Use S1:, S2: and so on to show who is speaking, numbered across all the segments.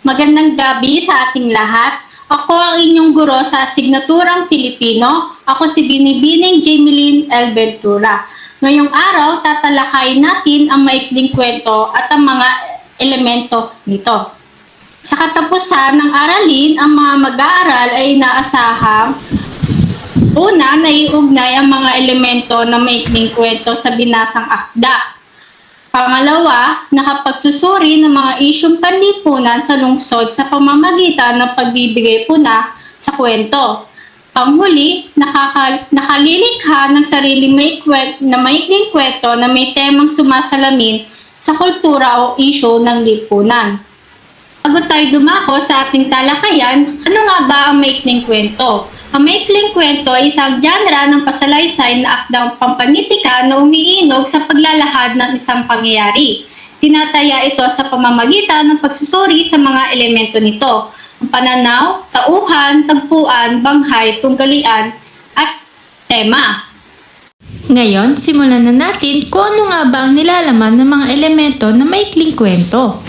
S1: Magandang gabi sa ating lahat. Ako ang inyong guro sa asignaturang Filipino. Ako si Binibining Jameline L. Ventura. Ngayong araw, tatalakayin natin ang maikling kwento at ang mga elemento nito. Sa katapusan ng aralin, ang mga mag-aaral ay inaasahang una, naiugnay ang mga elemento ng maikling kwento sa binasang akda. Pangalawa, nakapagsusuri ng mga isyung panlipunan sa lungsod sa pamamagitan ng pagbibigay puna sa kwento. Panghuli, nakalilikha ng sariling maikling kwento na may temang sumasalamin sa kultura o isyu ng lipunan. Bago tayo dumako sa ating talakayan, ano nga ba ang maikling kwento? Ang maikling kwento ay isang genre ng pasalaysay na akdang pampanitika na umiinog sa paglalahad ng isang pangyayari. Tinataya ito sa pamamagitan ng pagsusuri sa mga elemento nito, ang pananaw, tauhan, tagpuan, banghay, tunggalian, at tema.
S2: Ngayon, simulan na natin kung ano nga ba ang nilalaman ng mga elemento na maikling kwento.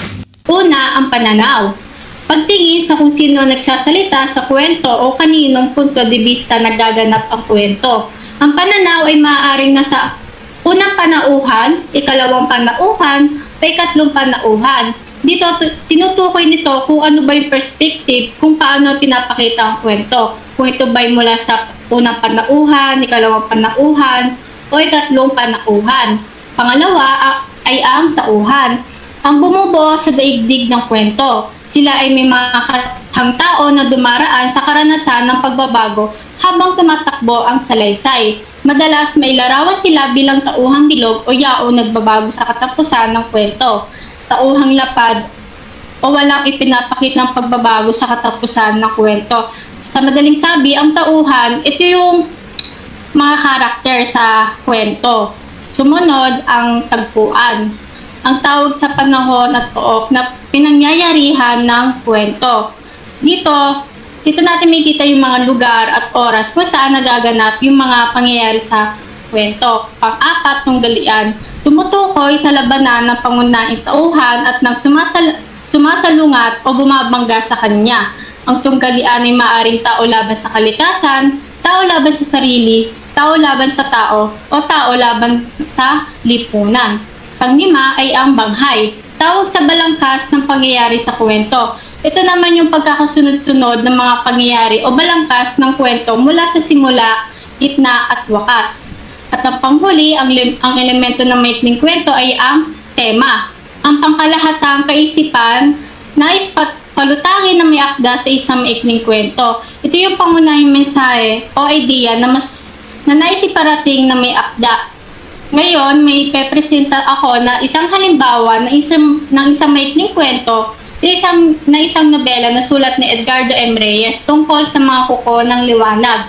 S1: Una, ang pananaw. Pagtingin sa kung sino nagsasalita sa kwento o kaninong punto de vista nagaganap ang kwento. Ang pananaw ay maaaring nasa unang panauhan, ikalawang panauhan, o ikatlong panauhan. Dito, tinutukoy nito kung ano ba yung perspective, kung paano pinapakita ang kwento. Kung ito ba mula sa unang panauhan, ikalawang panauhan, o ikatlong panauhan. Pangalawa ay ang tauhan. Ang bumubuo sa daigdig ng kwento. Sila ay may mga katang tao na dumaraan sa karanasan ng pagbabago habang tumatakbo ang salaysay. Madalas may larawan sila bilang tauhang bilog o yao nagbabago sa katapusan ng kwento. Tauhang lapad o walang ipinapakitang pagbabago sa katapusan ng kwento. Sa madaling sabi, ang tauhan, ito yung mga karakter sa kwento. Sumunod ang tagpuan. Ang tawag sa panahon at pook na pinangyayarihan ng kwento. Dito natin makikita yung mga lugar at oras kung saan nagaganap yung mga pangyayari sa kwento. Pang-apat, tunggalian. Tumutukoy sa labanan ng pangunahing tauhan at ng sumasalungat o bumabangga sa kanya. Ang tunggalian ay maaaring tao laban sa kalikasan, tao laban sa sarili, tao laban sa tao, o tao laban sa lipunan. Panglima ay ang banghay, tawag sa balangkas ng pangyayari sa kwento. Ito naman yung pagkakasunod-sunod ng mga pangyayari o balangkas ng kwento mula sa simula, gitna at wakas. At ang panghuli, ang elemento ng maikling kwento ay ang tema. Ang pangkalahatang kaisipan, nais palutangin na may akda sa isang maikling kwento. Ito yung pangunahing mensahe o idea na nais iparating na may akda. Ngayon, may pepresenta ako na isang halimbawa ng isang maikling kwento sa isang nobela na sulat ni Edgardo M. Reyes tungkol sa mga kuko ng liwanag.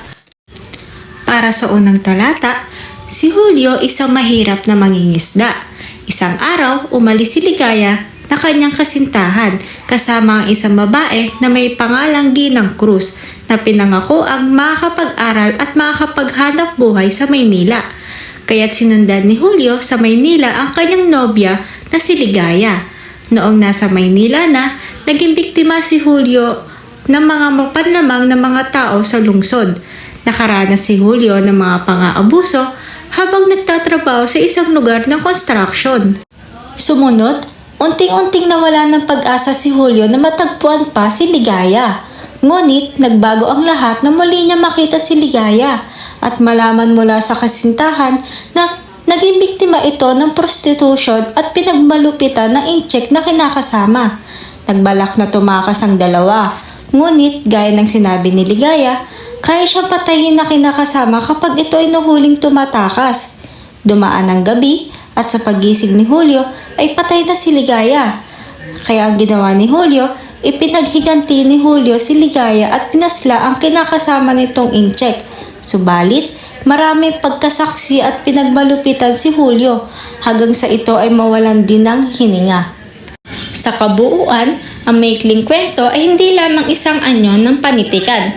S2: Para sa unang talata, si Julio isang mahirap na mangingisda. Isang araw, umalis si Ligaya na kanyang kasintahan kasama ang isang babae na may pangalang Ginang Cruz na pinangako ang makakapag-aral at makakapaghanap buhay sa Maynila. Kaya't sinundan ni Julio sa Maynila ang kanyang nobya na si Ligaya. Noong nasa Maynila na, naging biktima si Julio ng mga mapanlamang na mga tao sa lungsod. Nakaranas si Julio ng mga pang-aabuso habang nagtatrabaho sa isang lugar ng construction. Sumunod, unting-unting nawala ng pag-asa si Julio na matagpuan pa si Ligaya. Ngunit nagbago ang lahat na muli niya makita si Ligaya at malaman mula sa kasintahan na naging biktima ito ng prostitution at pinagmalupitan ng incheck na kinakasama. Nagbalak na tumakas ang dalawa. Ngunit gaya ng sinabi ni Ligaya, kaya siyang patayin na kinakasama kapag ito ay nahuling tumatakas. Dumaan ang gabi at sa pagising ni Julio ay patay na si Ligaya. Kaya ang ginawa ni Julio, ipinaghiganti ni Julio si Ligaya at pinasla ang kinakasama nitong incheck. Subalit, maraming pagkasaksi at pinagmalupitan si Julio hanggang sa ito ay mawalan din ng hininga. Sa kabuuan, ang maikling kwento ay hindi lamang isang anyo ng panitikan,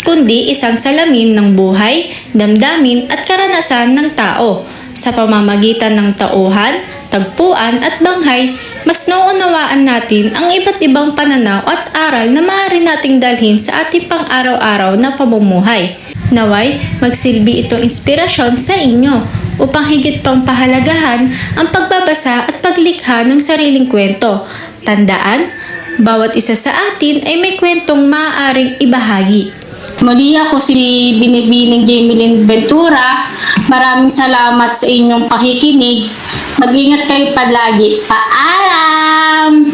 S2: kundi isang salamin ng buhay, damdamin at karanasan ng tao. Sa pamamagitan ng tauhan, tagpuan at banghay, mas nauunawaan natin ang iba't ibang pananaw at aral na maaari nating dalhin sa ating pang-araw-araw na pamumuhay. Naway, magsilbi itong inspirasyon sa inyo upang higit pang pahalagahan ang pagbabasa at paglikha ng sariling kwento. Tandaan, bawat isa sa atin ay may kwentong maaaring ibahagi.
S1: Muli ako si Binibining Jamelyn Ventura. Maraming salamat sa inyong pakikinig. Mag-ingat kayo palagi. Paalam!